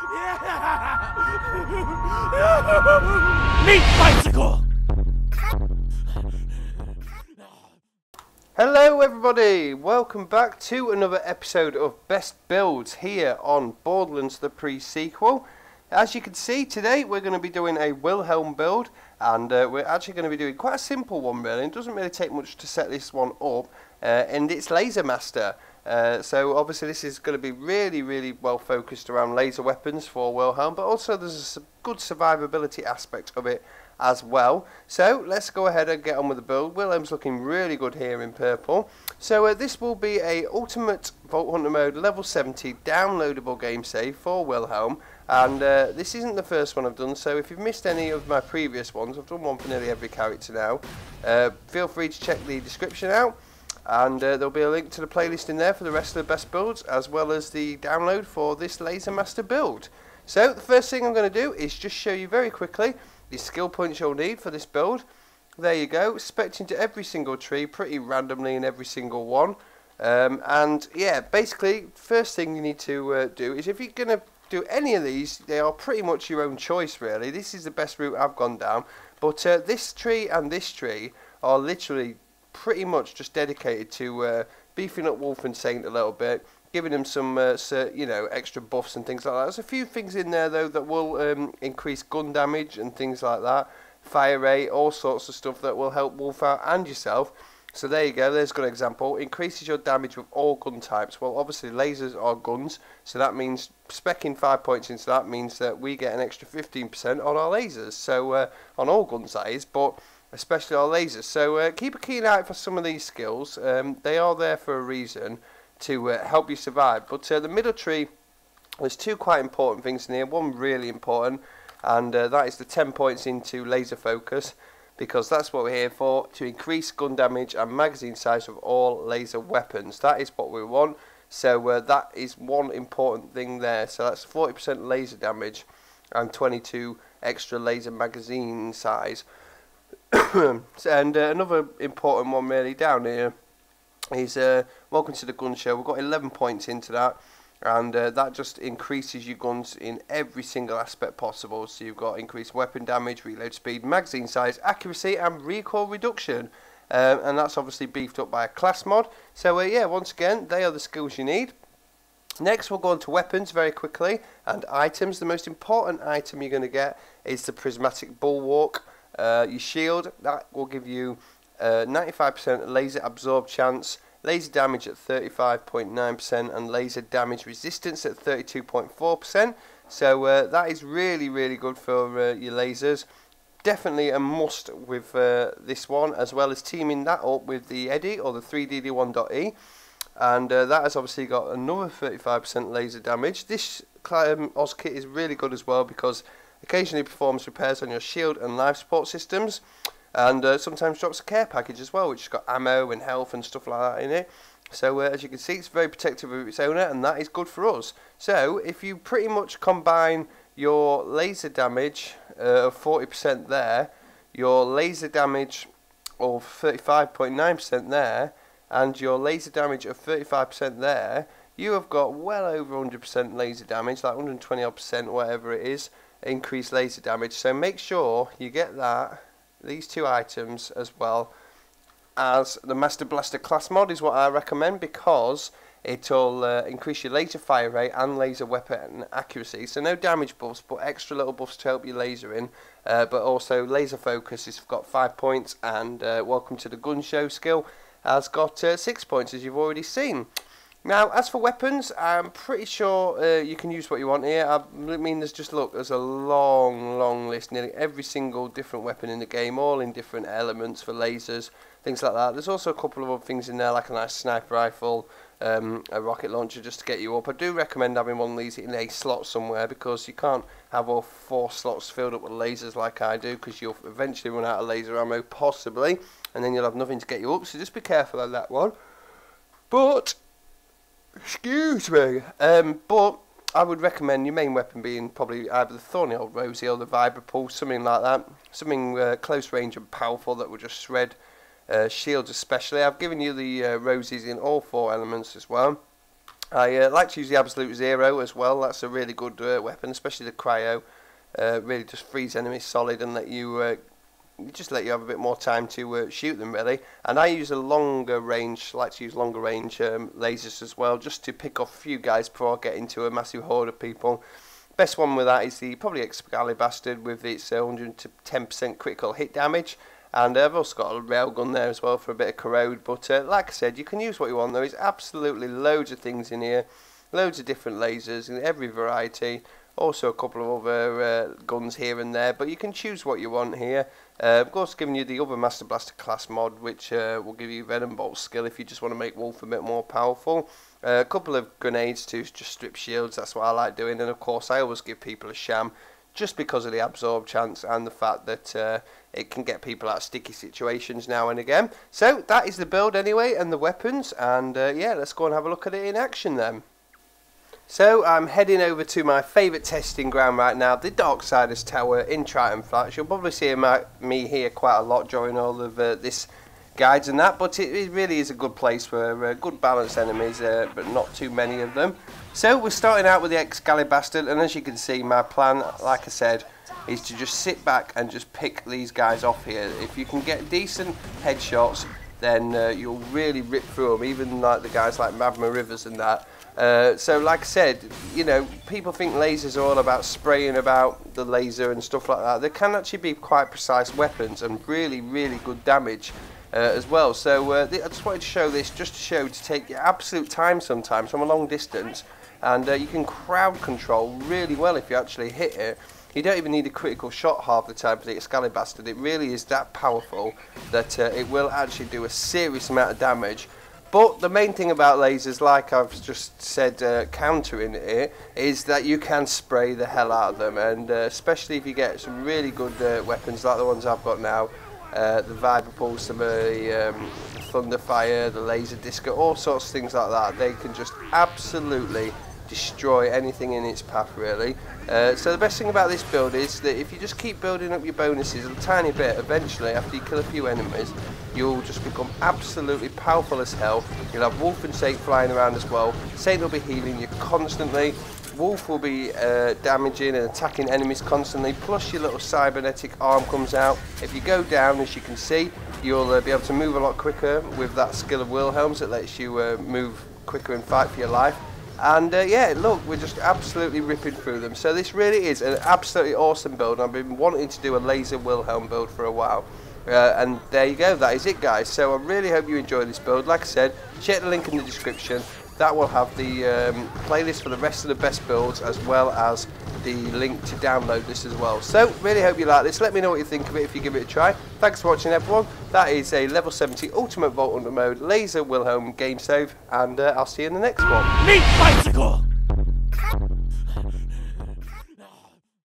Meat bicycle! Hello everybody, welcome back to another episode of Best Builds here on Borderlands the pre-sequel. As you can see, today we're going to be doing a Wilhelm build, and we're actually going to be doing quite a simple one really. It doesn't really take much to set this one up, and it's Laser Master. So obviously this is going to be really well focused around laser weapons for Wilhelm, but also there's a good survivability aspect of it as well. So let's go ahead and get on with the build. Wilhelm's looking really good here in purple. So this will be a ultimate Vault Hunter mode level 70 downloadable game save for Wilhelm, and this isn't the first one I've done, so if you've missed any of my previous ones, I've done one for nearly every character now, feel free to check the description out, and there'll be a link to the playlist in there for the rest of the best builds, as well as the download for this Laser Master build. So the first thing I'm going to do is just show you very quickly the skill points you'll need for this build. There you go, spec'd into every single tree, pretty randomly in every single one. And yeah, basically, first thing you need to do is, if you're going to do any of these, they are pretty much your own choice really. This is the best route I've gone down, but this tree and this tree are literally pretty much just dedicated to beefing up Wolf and Saint a little bit, giving them some you know, extra buffs and things like that. There's a few things in there though that will increase gun damage and things like that, fire rate, all sorts of stuff that will help Wolf out and yourself. So there you go, there's a good example. Increases your damage with all gun types. Well, obviously lasers are guns, so that means specking 5 points into that means that we get an extra 15% on our lasers. So on all guns that is, but especially our lasers. So keep a keen eye for some of these skills. They are there for a reason, to help you survive. But the middle tree, there's two quite important things in here. One really important, and that is the 10 points into laser focus, because that's what we're here for, to increase gun damage and magazine size of all laser weapons. That is what we want. So that is one important thing there. So that's 40% laser damage and 22 extra laser magazine size. And another important one really down here is welcome to the gun show. We've got 11 points into that, and that just increases your guns in every single aspect possible. So you've got increased weapon damage, reload speed, magazine size, accuracy and recoil reduction, and that's obviously beefed up by a class mod. So yeah, once again, they are the skills you need. Next we'll go on to weapons very quickly, and items. The most important item you're going to get is the prismatic bulwark. Your shield, that will give you 95% laser absorb chance, laser damage at 35.9% and laser damage resistance at 32.4%. So that is really good for your lasers. Definitely a must with this one, as well as teaming that up with the Eddy or the 3DD1.E, and that has obviously got another 35% laser damage. This Oz kit is really good as well, because occasionally performs repairs on your shield and life support systems, and sometimes drops a care package as well, which has got ammo and health and stuff like that in it. So as you can see, it's very protective of its owner, and that is good for us. So if you pretty much combine your laser damage of 40% there, your laser damage of 35.9% there, and your laser damage of 35% there, you have got well over 100% laser damage, like 120 odd percent, whatever it is, increased laser damage. So make sure you get that, these two items, as well as the Master Blaster class mod is what I recommend, because it'll increase your laser fire rate and laser weapon accuracy. So no damage buffs, but extra little buffs to help you laser in, but also laser focus has got 5 points, and welcome to the gun show skill has got 6 points, as you've already seen. Now, as for weapons, I'm pretty sure you can use what you want here. I mean, there's just, look, there's a long list, nearly every single different weapon in the game, all in different elements for lasers, things like that. There's also a couple of other things in there, like a nice sniper rifle, a rocket launcher just to get you up. I do recommend having one of these in a slot somewhere, because you can't have all 4 slots filled up with lasers like I do, because you'll eventually run out of laser ammo, possibly, and then you'll have nothing to get you up, so just be careful on that one. But excuse me. But I would recommend your main weapon being probably either the Thorny Old Rosie or the Vibrapulse, something like that. Something close range and powerful that will just shred shields especially. I've given you the Rosies in all 4 elements as well. I like to use the Absolute Zero as well. That's a really good weapon, especially the cryo. Really just freeze enemies solid and let you have a bit more time to shoot them really. And I use a longer range, like to use longer range lasers as well, just to pick off a few guys before I get into a massive horde of people. Best one with that is the probably Excalibur with its 110% critical hit damage. And I've also got a railgun there as well for a bit of corrode. But like I said, you can use what you want. There is absolutely loads of things in here, loads of different lasers in every variety. Also a couple of other guns here and there, but you can choose what you want here. Of course, giving you the other Master Blaster class mod, which will give you Venom Bolt skill if you just want to make Wolf a bit more powerful. A couple of grenades to just strip shields, that's what I like doing. And of course, I always give people a sham, just because of the absorb chance and the fact that it can get people out of sticky situations now and again. So that is the build anyway, and the weapons. And yeah, let's go and have a look at it in action then. So I'm heading over to my favourite testing ground right now, the Darksiders Tower in Triton Flats. You'll probably see me here quite a lot during all of this guides and that, but it really is a good place for good balanced enemies, but not too many of them. So we're starting out with the Excalibur, and as you can see, my plan, like I said, is to just sit back and just pick these guys off here. If you can get decent headshots, then you'll really rip through them, even like the guys like Magma Rivers and that. So like I said, you know, people think lasers are all about spraying about the laser and stuff like that. They can actually be quite precise weapons and really, really good damage as well. So I just wanted to show this, just to show to take your absolute time sometimes from a long distance, and you can crowd control really well if you actually hit it. You don't even need a critical shot half the time for the Excalibur. It really is that powerful that it will actually do a serious amount of damage. But the main thing about lasers, like I've just said, countering it, is that you can spray the hell out of them, and especially if you get some really good weapons like the ones I've got now, the Viper Pulse, the Thunderfire, the Laser Disco, all sorts of things like that. They can just absolutely destroy anything in its path really. So the best thing about this build is that if you just keep building up your bonuses a tiny bit, eventually after you kill a few enemies, you'll just become absolutely powerful as hell. You'll have Wolf and Saint flying around as well. Saint will be healing you constantly. Wolf will be damaging and attacking enemies constantly, plus your little cybernetic arm comes out. If you go down, as you can see, you'll be able to move a lot quicker with that skill of Wilhelm's that lets you move quicker and fight for your life. And yeah, look, we're just absolutely ripping through them. So this really is an absolutely awesome build. I've been wanting to do a laser Wilhelm build for a while. And there you go, that is it guys. So I really hope you enjoy this build. Like I said, check the link in the description. That will have the playlist for the rest of the best builds, as well as the link to download this as well. So really hope you like this. Let me know what you think of it if you give it a try. Thanks for watching everyone. That is a level 70 Ultimate Vault Hunter mode laser Wilhelm game save, and I'll see you in the next one. Meat bicycle!